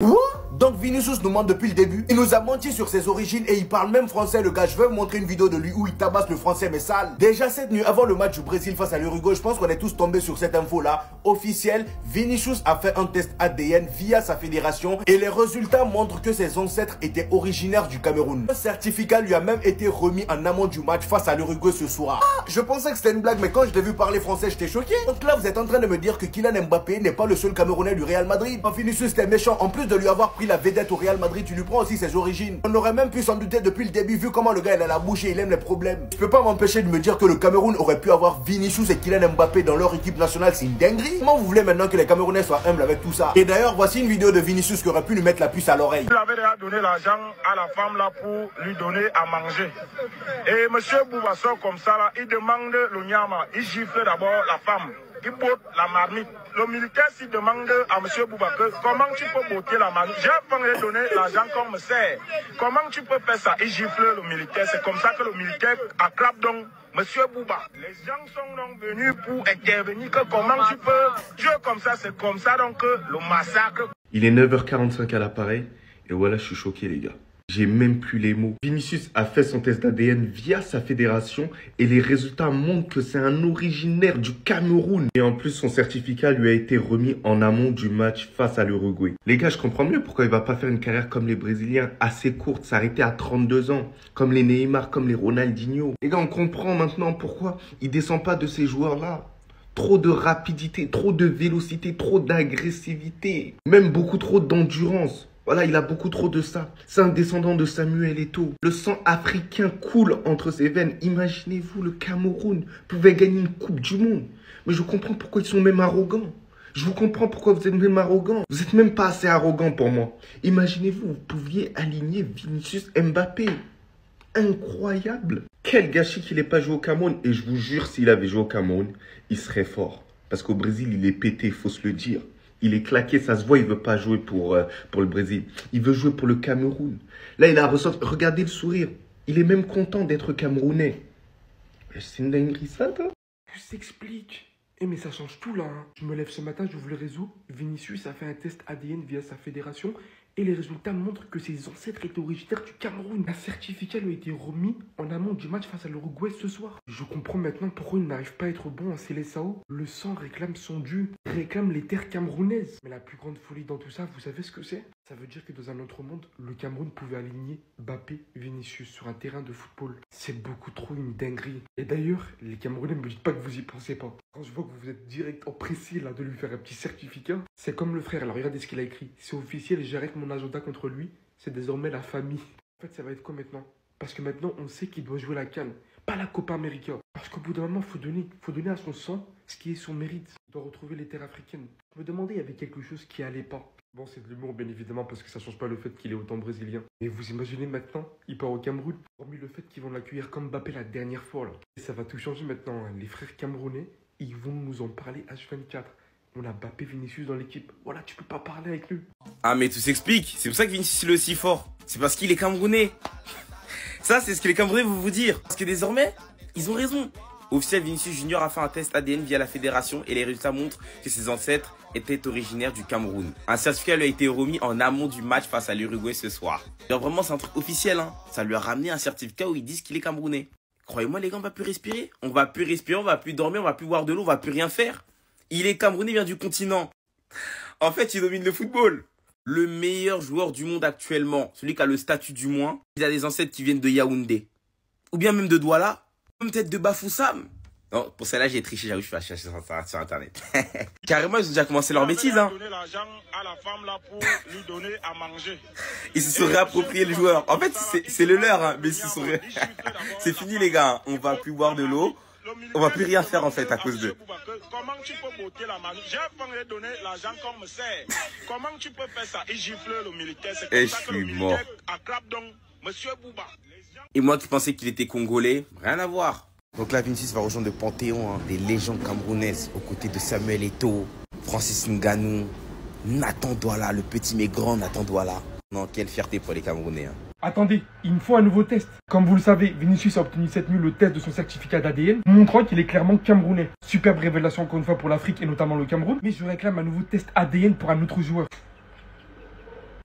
Donc Vinicius nous ment depuis le début. Il nous a menti sur ses origines et il parle même français le gars. Je vais vous montrer une vidéo de lui où il tabasse le français mais sale. Déjà cette nuit avant le match du Brésil face à l'Uruguay, je pense qu'on est tous tombés sur cette info là. Officiel, Vinicius a fait un test ADN via sa fédération et les résultats montrent que ses ancêtres étaient originaires du Cameroun. Le certificat lui a même été remis en amont du match face à l'Uruguay ce soir. Je pensais que c'était une blague mais quand je l'ai vu parler français j'étais choqué. Donc là vous êtes en train de me dire que Kylian Mbappé n'est pas le seul Camerounais du Real Madrid. Vinicius était méchant, en plus de lui avoir pris la vedette au Real Madrid, tu lui prends aussi ses origines. On aurait même pu s'en douter depuis le début vu comment le gars il a la bouche et il aime les problèmes. Je peux pas m'empêcher de me dire que le Cameroun aurait pu avoir Vinicius et Kylian Mbappé dans leur équipe nationale, c'est une dinguerie. Comment vous voulez maintenant que les Camerounais soient humbles avec tout ça? Et d'ailleurs voici une vidéo de Vinicius qui aurait pu lui mettre la puce à l'oreille. Il avait déjà donné l'argent à la femme là pour lui donner à manger. Et monsieur Bouba sort comme ça là, il demande le nyama, il gifle d'abord la femme. Il botte la marmite. Le militaire s'il demande à monsieur Boubacar comment tu peux botter la marmite. J'ai pas donné l'argent qu'on me sert. Comment tu peux faire ça? Il gifle le militaire. C'est comme ça que le militaire acclame donc monsieur Bouba. Les gens sont donc venus pour intervenir. Que comment tu peux jouer comme ça? C'est comme ça donc le massacre. Il est 9h45 à l'appareil et voilà, je suis choqué les gars. J'ai même plus les mots. Vinicius a fait son test d'ADN via sa fédération et les résultats montrent que c'est un originaire du Cameroun. Et en plus, son certificat lui a été remis en amont du match face à l'Uruguay. Les gars, je comprends mieux pourquoi il va pas faire une carrière comme les Brésiliens, assez courte, s'arrêter à 32 ans, comme les Neymar, comme les Ronaldinho. Les gars, on comprend maintenant pourquoi il descend pas de ces joueurs-là. Trop de rapidité, trop de vélocité, trop d'agressivité, même beaucoup trop d'endurance. Voilà, il a beaucoup trop de ça. C'est un descendant de Samuel Eto'o. Le sang africain coule entre ses veines. Imaginez-vous, le Cameroun pouvait gagner une coupe du monde. Mais je comprends pourquoi ils sont même arrogants. Je vous comprends pourquoi vous êtes même arrogants. Vous êtes même pas assez arrogants pour moi. Imaginez-vous, vous pouviez aligner Vinicius Mbappé. Incroyable. Quel gâchis qu'il n'ait pas joué au Cameroun. Et je vous jure, s'il avait joué au Cameroun, il serait fort. Parce qu'au Brésil, il est pété, il faut se le dire. Il est claqué, ça se voit, il veut pas jouer pour le Brésil. Il veut jouer pour le Cameroun. Là, il a ressorti. Regardez le sourire. Il est même content d'être Camerounais. C'est une dinguerie ça, toi. Tout s'explique. Eh mais ça change tout là. Hein. Je me lève ce matin, j'ouvre le réseau. Vinicius a fait un test ADN via sa fédération. Et les résultats montrent que ses ancêtres étaient originaires du Cameroun. Un certificat lui a été remis en amont du match face à l'Uruguay ce soir. Je comprends maintenant pourquoi il n'arrive pas à être bon en Seleção. Le sang réclame son dû, réclame les terres camerounaises. Mais la plus grande folie dans tout ça, vous savez ce que c'est? Ça veut dire que dans un autre monde, le Cameroun pouvait aligner Mbappé, Vinicius sur un terrain de football. C'est beaucoup trop une dinguerie. Et d'ailleurs, les Camerounais ne me dites pas que vous y pensez pas. Quand je vois que vous êtes direct pressé là de lui faire un petit certificat, c'est comme le frère. Alors regardez ce qu'il a écrit. C'est officiel, j'arrête mon agenda contre lui. C'est désormais la famille. En fait, ça va être quoi maintenant? Parce que maintenant, on sait qu'il doit jouer la CAN, pas la Copa América. Parce qu'au bout d'un moment, faut donner à son sang ce qui est son mérite. Il doit retrouver les terres africaines. Je me demandais, il y avait quelque chose qui allait pas. Bon, c'est de l'humour, bien évidemment, parce que ça change pas le fait qu'il est autant brésilien. Mais vous imaginez maintenant, il part au Cameroun, hormis le fait qu'ils vont l'accueillir comme Mbappé la dernière fois, là. Et ça va tout changer maintenant, hein. Les frères camerounais, ils vont nous en parler H24. On a Mbappé, Vinicius dans l'équipe. Voilà, tu peux pas parler avec lui. Ah, mais tout s'explique. C'est pour ça que Vinicius il est aussi fort. C'est parce qu'il est camerounais. Ça, c'est ce que les Camerounais vont vous dire. Parce que désormais, ils ont raison. Officiel, Vinicius Junior a fait un test ADN via la fédération et les résultats montrent que ses ancêtres étaient originaires du Cameroun. Un certificat lui a été remis en amont du match face à l'Uruguay ce soir. Alors vraiment, c'est un truc officiel, hein. Ça lui a ramené un certificat où ils disent qu'il est camerounais. Croyez-moi, les gars, on va plus respirer. On va plus respirer, on va plus dormir, on va plus boire de l'eau, on va plus rien faire. Il est camerounais, il vient du continent. En fait, il domine le football. Le meilleur joueur du monde actuellement, celui qui a le statut du moins, il a des ancêtres qui viennent de Yaoundé. Ou bien même de Douala. Peut-être de Bafoussam. Non, pour celle-là, j'ai triché, j'avoue, je suis chercher sur Internet. Carrément, ils ont déjà commencé leur bêtise, hein. Donné l'argent à la femme là pour lui donner à manger. Ils se sont réappropriés le joueur. En fait, c'est le leur, hein, mais ils se sont c'est fini, les gars. On va plus boire de l'eau. On va plus rien faire, en fait, à cause d'eux. Comment tu peux botter la marmite? J'ai pas donné l'argent qu'on me sert. Comment tu peux faire ça? Il gifle le militaire. C'est comme ça que le militaire acclame donc monsieur Bouba. Et moi qui pensais qu'il était congolais, rien à voir. Donc là, Vinicius va rejoindre le Panthéon, hein, des légendes camerounaises aux côtés de Samuel Eto'o, Francis Ngannou, Nathan Douala, le petit mais grand Nathan Douala. Non, quelle fierté pour les Camerounais. Hein. Attendez, il me faut un nouveau test. Comme vous le savez, Vinicius a obtenu cette nuit le test de son certificat d'ADN, montrant qu'il est clairement camerounais. Superbe révélation encore une fois pour l'Afrique et notamment le Cameroun. Mais je réclame un nouveau test ADN pour un autre joueur.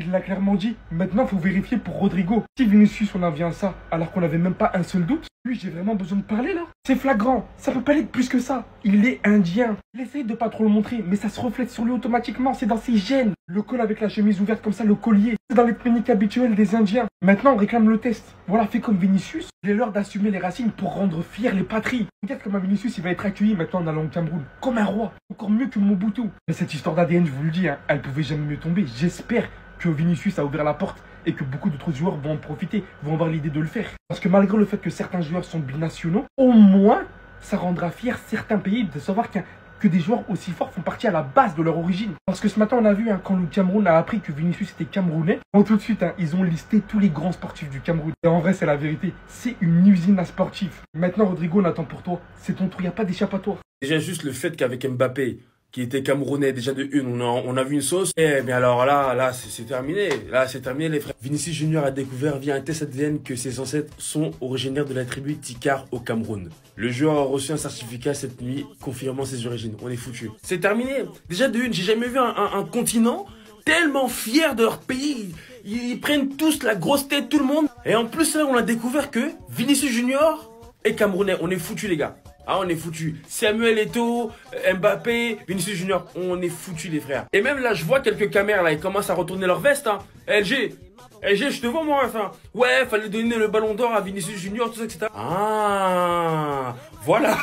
Il l'a clairement dit. Maintenant, il faut vérifier pour Rodrigo. Si Vinicius, on en vient à ça, alors qu'on n'avait même pas un seul doute, lui, j'ai vraiment besoin de parler là. C'est flagrant. Ça peut pas l'être plus que ça. Il est indien. Il essaye de pas trop le montrer, mais ça se reflète sur lui automatiquement. C'est dans ses gènes. Le col avec la chemise ouverte comme ça, le collier. C'est dans les techniques habituelles des Indiens. Maintenant, on réclame le test. Voilà, fais comme Vinicius. Il est l'heure d'assumer les racines pour rendre fiers les patries. Regarde comment Vinicius, il va être accueilli maintenant en allant au Cameroun. Comme un roi. Encore mieux que Mobutu. Mais cette histoire d'ADN, je vous le dis, hein, elle pouvait jamais mieux tomber. J'espère que Vinicius a ouvert la porte et que beaucoup d'autres joueurs vont en profiter, vont avoir l'idée de le faire. Parce que malgré le fait que certains joueurs sont binationaux, au moins, ça rendra fiers certains pays de savoir que des joueurs aussi forts font partie à la base de leur origine. Parce que ce matin, on a vu, quand le Cameroun a appris que Vinicius était camerounais, bon, tout de suite, ils ont listé tous les grands sportifs du Cameroun. Et en vrai, c'est la vérité. C'est une usine à sportifs. Maintenant, Rodrigo, on attend pour toi. C'est ton tour, il n'y a pas d'échappatoire. Déjà, juste le fait qu'avec Mbappé, qui était camerounais déjà de une, on a vu une sauce. Mais alors là, c'est terminé. Là, c'est terminé, les frères. Vinicius Junior a découvert via un test ADN que ses ancêtres sont originaires de la tribu Tikar au Cameroun. Le joueur a reçu un certificat cette nuit confirmant ses origines. On est foutu. C'est terminé. Déjà de une, j'ai jamais vu un continent tellement fier de leur pays. Ils prennent tous la grosse tête, tout le monde. Et en plus, là, on a découvert que Vinicius Junior est camerounais. On est foutu, les gars. Ah, on est foutu. Samuel Eto'o, Mbappé, Vinicius Junior, on est foutu les frères. Et même là, je vois quelques caméras là, ils commencent à retourner leur veste. Hein. LG, je te vois moi. Enfin, ouais, fallait donner le ballon d'or à Vinicius Junior, tout ça, etc. Ah, voilà,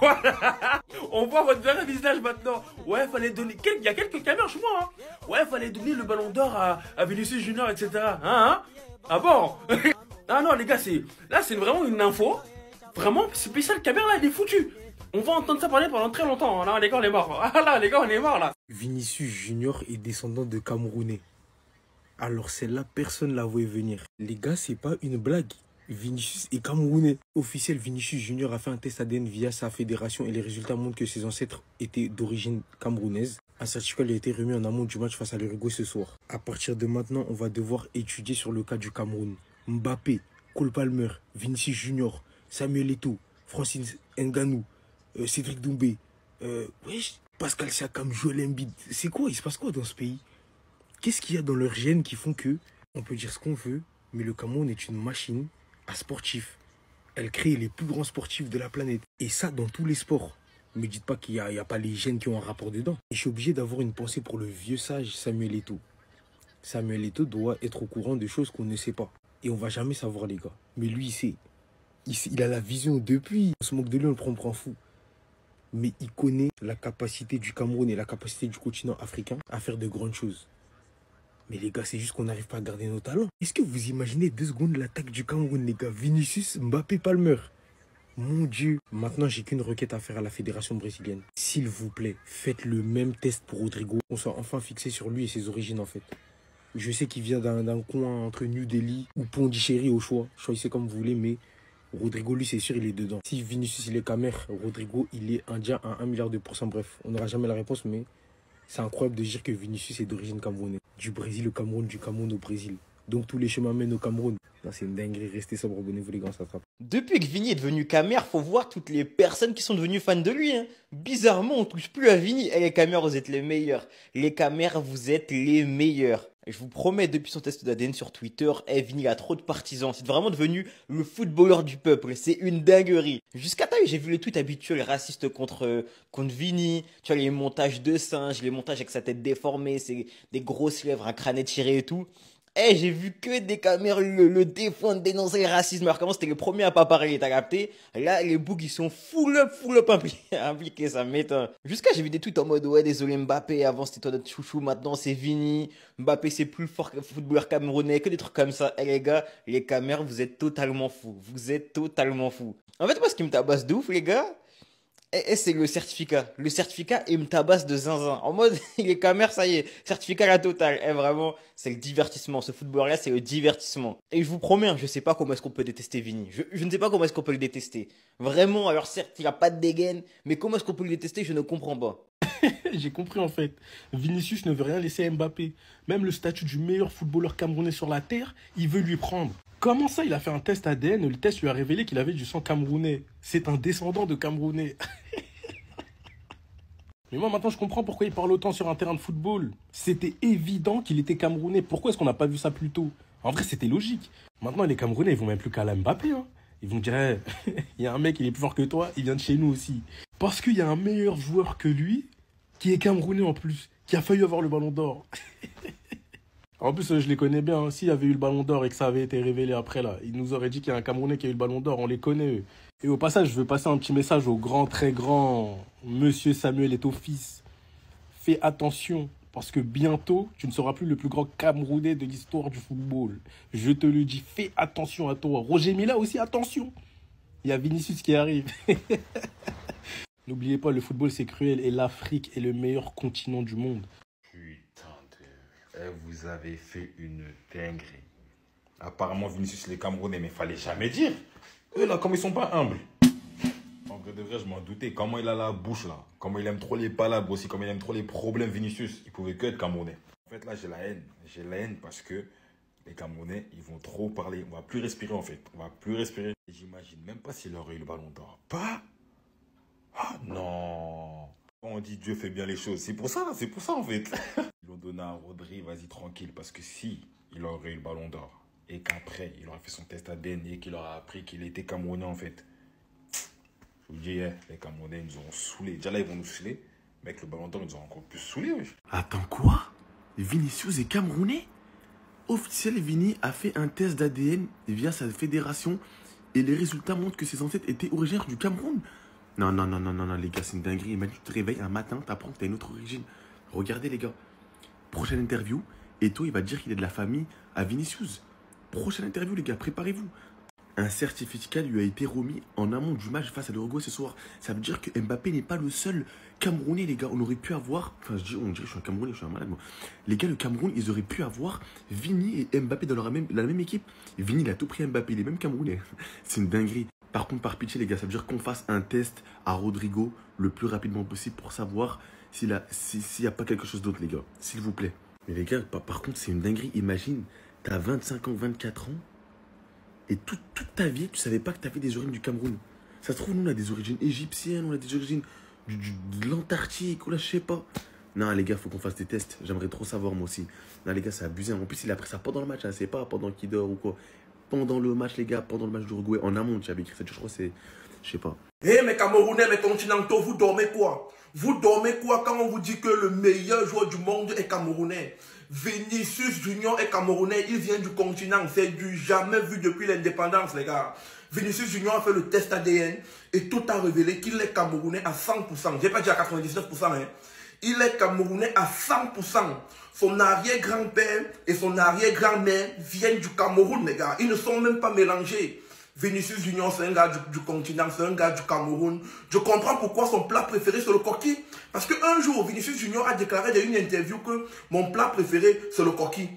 voilà. On voit votre vrai visage maintenant. Ouais, fallait donner. Il y a quelques caméras chez moi. Hein. Ouais, fallait donner le ballon d'or à Vinicius Junior, etc. Hein. Ah bon. Ah non les gars, là c'est vraiment une info. Vraiment spécial, caméra là, il est foutu. On va entendre ça parler pendant très longtemps. Là, les gars, on est mort. Ah là, les gars, on est mort là. Vinicius Junior est descendant de Camerounais. Alors celle-là, personne ne la voyait venir. Les gars, c'est pas une blague. Vinicius est Camerounais. Officiel, Vinicius Junior a fait un test ADN via sa fédération et les résultats montrent que ses ancêtres étaient d'origine camerounaise. Un certificat lui a été remis en amont du match face à l'Uruguay ce soir. À partir de maintenant, on va devoir étudier sur le cas du Cameroun. Mbappé, Cole Palmer, Vinicius Junior, Samuel Eto'o, Francis Ngannou, Cédric Doumbé, Pascal Siakam, Joel Embiid. C'est quoi? Il se passe quoi dans ce pays? Qu'est-ce qu'il y a dans leurs gènes qui font que, on peut dire ce qu'on veut, mais le Cameroun est une machine à sportifs. Elle crée les plus grands sportifs de la planète. Et ça, dans tous les sports. Ne me dites pas qu'il n'y a pas les gènes qui ont un rapport dedans. Et je suis obligé d'avoir une pensée pour le vieux sage Samuel Eto'o. Samuel Eto'o doit être au courant de choses qu'on ne sait pas. Et on va jamais savoir, les gars. Mais lui, il sait. Il a la vision depuis. On se moque de lui, on le prend fou. Mais il connaît la capacité du Cameroun et la capacité du continent africain à faire de grandes choses. Mais les gars, c'est juste qu'on n'arrive pas à garder nos talents. Est-ce que vous imaginez 2 secondes l'attaque du Cameroun, les gars? Vinicius, Mbappé, Palmer. Mon Dieu. Maintenant, j'ai qu'une requête à faire à la fédération brésilienne. S'il vous plaît, faites le même test pour Rodrigo. On soit enfin fixé sur lui et ses origines, en fait. Je sais qu'il vient d'un coin entre New Delhi ou Pondichéry au choix. Choisissez comme vous voulez, mais Rodrigo, lui, c'est sûr, il est dedans. Si Vinicius, il est Camer, Rodrigo, il est indien à 1 milliard de %. Bref, on n'aura jamais la réponse, mais c'est incroyable de dire que Vinicius est d'origine camerounaise. Du Brésil au Cameroun, du Cameroun au Brésil. Donc tous les chemins mènent au Cameroun. C'est une dinguerie. Restez sobre, abonnez-vous les gars, ça attrape. Depuis que Vini est devenu Camer, faut voir toutes les personnes qui sont devenues fans de lui. Hein. Bizarrement, on touche plus à Vini. Et les Camer, vous êtes les meilleurs. Les Camer, vous êtes les meilleurs. Et je vous promets, depuis son test d'ADN sur Twitter, Vini a trop de partisans. C'est vraiment devenu le footballeur du peuple. C'est une dinguerie. Jusqu'à temps, j'ai vu les tweets habituels racistes contre Vini. Tu vois, les montages de singe, les montages avec sa tête déformée, des grosses lèvres, un crâne étiré et tout. J'ai vu que des caméras le défendre, dénoncer le racisme. Alors comment c'était le premier à pas parler, t'as capté? Là, les boucs, ils sont full up impliqués, ça m'étonne. Jusqu'à j'ai vu des tweets en mode, ouais, désolé Mbappé, avant c'était toi notre chouchou, maintenant c'est Vini. Mbappé, c'est plus fort que footballeur camerounais, que des trucs comme ça. Les gars, les caméras, vous êtes totalement fous. Vous êtes totalement fous. En fait, moi, ce qui me tabasse de ouf, les gars, c'est le certificat. Le certificat, il me tabasse de zinzin. En mode, il est caméra, ça y est. Certificat la totale. Vraiment, c'est le divertissement. Ce football-là, c'est le divertissement. Et je vous promets, je sais pas comment est-ce qu'on peut détester Vini. Je ne sais pas comment est-ce qu'on peut le détester. Vraiment, alors certes, il a pas de dégaine. Mais comment est-ce qu'on peut le détester, je ne comprends pas. J'ai compris en fait. Vinicius ne veut rien laisser à Mbappé. Même le statut du meilleur footballeur camerounais sur la terre, il veut lui prendre. Comment ça, il a fait un test ADN et le test lui a révélé qu'il avait du sang camerounais? C'est un descendant de Camerounais. Mais moi, maintenant, je comprends pourquoi il parle autant sur un terrain de football. C'était évident qu'il était camerounais. Pourquoi est-ce qu'on n'a pas vu ça plus tôt? En vrai, c'était logique. Maintenant, les Camerounais, ils vont même plus qu'à la Mbappé. Hein. Ils vont dire, hey, il y a un mec, il est plus fort que toi, il vient de chez nous aussi. Parce qu'il y a un meilleur joueur que lui, qui est camerounais en plus, qui a failli avoir le ballon d'or. En plus, je les connais bien. Hein. S'il y avait eu le ballon d'or et que ça avait été révélé après, là, ils nous auraient dit qu'il y a un Camerounais qui a eu le ballon d'or. On les connaît, eux. Et au passage, je veux passer un petit message au grand, très grand Monsieur Samuel Eto'o-Fils. Fais attention, parce que bientôt, tu ne seras plus le plus grand Camerounais de l'histoire du football. Je te le dis, fais attention à toi. Roger Mila aussi, attention. Il y a Vinicius qui arrive. N'oubliez pas, le football, c'est cruel et l'Afrique est le meilleur continent du monde. Putain de... vous avez fait une dinguerie. Apparemment, Vinicius, les Camerounais, mais fallait jamais dire. Eux, là, comme ils sont pas humbles. En vrai de vrai, je m'en doutais. Comment il a la bouche, là. Comment il aime trop les palabres aussi. Comment il aime trop les problèmes, Vinicius. Il pouvait que être Camerounais. En fait, là, j'ai la haine. J'ai la haine parce que les Camerounais, ils vont trop parler. On va plus respirer, en fait. On va plus respirer. Et j'imagine même pas s'il aurait eu le ballon d'or. Pas. Ah, non. On dit Dieu fait bien les choses. C'est pour ça, en fait. Ils l'ont donné à Rodri, vas-y, tranquille. Parce que si il aurait eu le ballon d'or, et qu'après, il aurait fait son test ADN et qu'il aura appris qu'il était Camerounais, en fait. Je vous dis, les Camerounais, ils nous ont saoulés. Déjà là, ils vont nous saouler. Mais avec le ballon d'or, ils nous ont encore plus saoulés. Wesh. Attends, quoi? Vinicius est Camerounais? Officiel, Vini a fait un test d'ADN via sa fédération et les résultats montrent que ses ancêtres étaient originaires du Cameroun. Non, les gars, c'est une dinguerie. Imagine, tu te réveilles un matin, t'apprends que t'as une autre origine. Regardez, les gars. Prochaine interview, Eto'o, il va dire qu'il est de la famille à Vinicius. Prochaine interview, les gars, préparez-vous. Un certificat lui a été remis en amont du match face à l'Uruguay ce soir. Ça veut dire que Mbappé n'est pas le seul Camerounais, les gars. On aurait pu avoir... Enfin, on dirait que je suis un Camerounais, je suis un malade, moi. Les gars, le Cameroun, ils auraient pu avoir Vini et Mbappé dans la même équipe. Vini, il a tout pris Mbappé, il est même Camerounais. C'est une dinguerie. Par contre, par pitié, les gars, ça veut dire qu'on fasse un test à Rodrigo le plus rapidement possible pour savoir s'il n'y a pas quelque chose d'autre, les gars. S'il vous plaît. Mais les gars, par contre, c'est une dinguerie. Imagine, t'as 25 ans, 24 ans. Et toute ta vie, tu savais pas que tu avais des origines du Cameroun. Ça se trouve, nous, on a des origines égyptiennes, on a des origines de l'Antarctique, ou là, je sais pas. Non, les gars, faut qu'on fasse des tests. J'aimerais trop savoir, moi aussi. Non, les gars, c'est abusé. En plus, il a pris ça pendant le match, hein. C'est pas pendant qu'il dort ou quoi. Pendant le match, les gars, pendant le match d'Uruguay, en amont, tu avais écrit ça, je crois, c'est... Je sais pas. Eh, mes Camerounais, mes continentaux, vous dormez quoi? Vous dormez quoi quand on vous dit que le meilleur joueur du monde est camerounais? Vinicius Junior est camerounais, il vient du continent, c'est du jamais vu depuis l'indépendance, les gars. Vinicius Junior a fait le test ADN et tout a révélé qu'il est camerounais à 100%. J'ai pas dit à 99%, hein. Il est camerounais à 100%. Son arrière-grand-père et son arrière-grand-mère viennent du Cameroun, les gars. Ils ne sont même pas mélangés. Vinicius Junior, c'est un gars du continent, c'est un gars du Cameroun. Je comprends pourquoi son plat préféré, c'est le coquille. Parce qu'un jour, Vinicius Junior a déclaré dans une interview que mon plat préféré, c'est le coquille.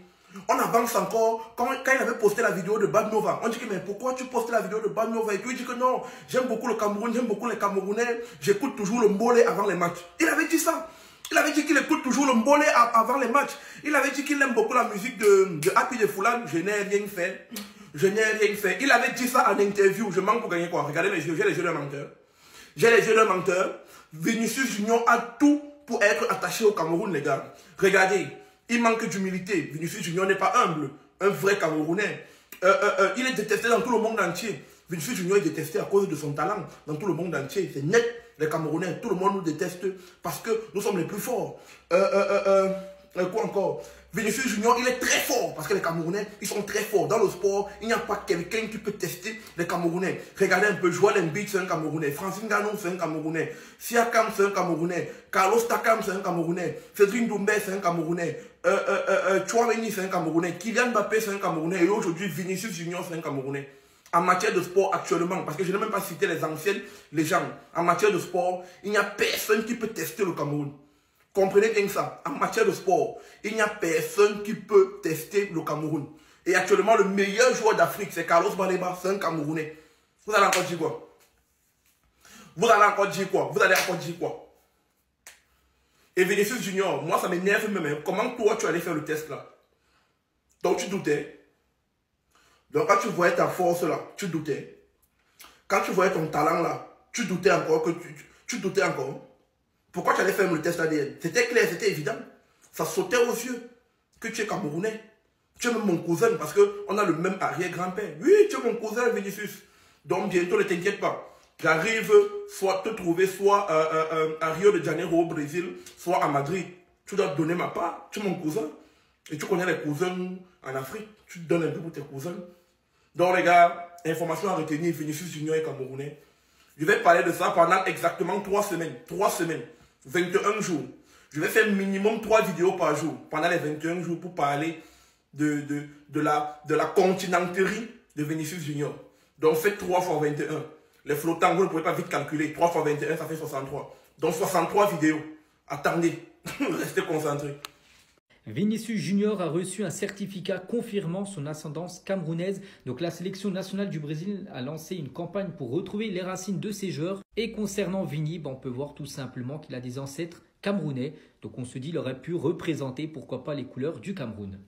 On avance encore. Quand il avait posté la vidéo de Bad Nova, on dit que mais pourquoi tu postes la vidéo de Bad Nova? Et puis il dit que non, j'aime beaucoup le Cameroun, j'aime beaucoup les Camerounais, j'écoute toujours le mbolé avant les matchs. Il avait dit ça. Il avait dit qu'il écoute toujours le mbolé avant les matchs. Il avait dit qu'il aime beaucoup la musique de Happy de Foulane. Je n'ai rien fait. Je n'ai rien fait. Il avait dit ça en interview. Je manque pour gagner quoi? Regardez mes yeux. J'ai les yeux d'un menteur. J'ai les yeux d'un menteur. Vinicius Junior a tout pour être attaché au Cameroun, les gars. Regardez. Il manque d'humilité. Vinicius Junior n'est pas humble. Un vrai Camerounais. Il est détesté dans tout le monde entier. Vinicius Junior est détesté à cause de son talent dans tout le monde entier. C'est net. Les Camerounais, tout le monde nous déteste parce que nous sommes les plus forts. Quoi encore? Vinicius Junior, il est très fort parce que les Camerounais, ils sont très forts. Dans le sport, il n'y a pas quelqu'un qui peut tester les Camerounais. Regardez un peu, Joel Embiid, c'est un Camerounais. Francine Gano, c'est un Camerounais. Siakam, c'est un Camerounais. Carlos Takam, c'est un Camerounais. Cédric Doumbé, c'est un Camerounais. Chouameni, c'est un Camerounais. Kylian Mbappé, c'est un Camerounais. Et aujourd'hui, Vinicius Junior, c'est un Camerounais. En matière de sport actuellement, parce que je n'ai même pas cité les anciennes légendes, en matière de sport, il n'y a personne qui peut tester le Cameroun. Comprenez bien ça. En matière de sport, il n'y a personne qui peut tester le Cameroun. Et actuellement, le meilleur joueur d'Afrique, c'est Carlos Baleba, c'est un Camerounais. Vous allez encore dire quoi? Vous allez encore dire quoi? Vous allez encore dire quoi? Et Vinicius Junior, moi ça m'énerve même. Comment toi tu allais faire le test là? Donc tu doutais. Donc quand tu voyais ta force là, tu doutais. Quand tu voyais ton talent là, tu doutais encore que tu doutais encore. Pourquoi tu allais faire le test ADN? C'était clair, c'était évident. Ça sautait aux yeux que tu es Camerounais. Tu es même mon cousin parce qu'on a le même arrière-grand-père. Oui, tu es mon cousin, Vinicius. Donc bientôt, ne t'inquiète pas. J'arrive soit te trouver, soit à Rio de Janeiro au Brésil, soit à Madrid. Tu dois donner ma part. Tu es mon cousin. Et tu connais les cousins en Afrique. Tu te donnes un peu pour tes cousins. Donc les gars, information à retenir, Vinicius Junior est Camerounais. Je vais parler de ça pendant exactement 3 semaines. 3 semaines. 21 jours. Je vais faire minimum 3 vidéos par jour pendant les 21 jours pour parler de la continenterie de Vinicius Junior. Donc faites 3 fois 21. Les flottants, vous ne pouvez pas vite calculer. 3 fois 21, ça fait 63. Donc 63 vidéos. Attendez, restez concentrés. Vinicius Junior a reçu un certificat confirmant son ascendance camerounaise. Donc la sélection nationale du Brésil a lancé une campagne pour retrouver les racines de ses joueurs. Et concernant Vini, on peut voir tout simplement qu'il a des ancêtres camerounais. Donc on se dit qu'il aurait pu représenter, pourquoi pas, les couleurs du Cameroun.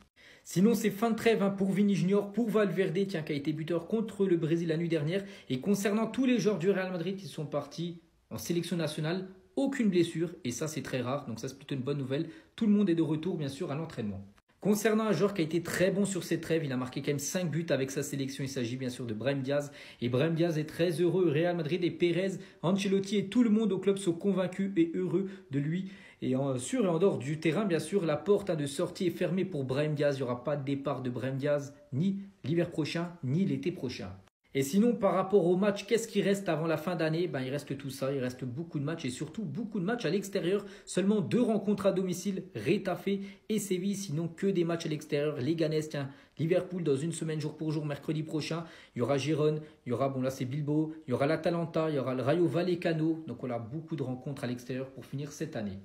Sinon, c'est fin de trêve pour Vini Junior, pour Valverde, qui a été buteur contre le Brésil la nuit dernière. Et concernant tous les joueurs du Real Madrid qui sont partis en sélection nationale, aucune blessure. Et ça, c'est très rare. Donc ça, c'est plutôt une bonne nouvelle. Tout le monde est de retour, bien sûr, à l'entraînement. Concernant un joueur qui a été très bon sur cette trêve, il a marqué quand même 5 buts avec sa sélection. Il s'agit bien sûr de Brahim Diaz. Et Brahim Diaz est très heureux. Real Madrid et Pérez, Ancelotti et tout le monde au club sont convaincus et heureux de lui. Et sur et en dehors du terrain, bien sûr, la porte de sortie est fermée pour Brahim Diaz. Il n'y aura pas de départ de Brahim Diaz ni l'hiver prochain, ni l'été prochain. Et sinon, par rapport au match, qu'est-ce qui reste avant la fin d'année? Il reste tout ça, il reste beaucoup de matchs et surtout beaucoup de matchs à l'extérieur. Seulement 2 rencontres à domicile, Retafe et Séville, sinon que des matchs à l'extérieur. Leganés, Liverpool dans une semaine jour pour jour, mercredi prochain. Il y aura Gérone, il y aura, là c'est Bilbao, il y aura l'Atalanta, il y aura le Rayo Vallecano. Donc on a beaucoup de rencontres à l'extérieur pour finir cette année.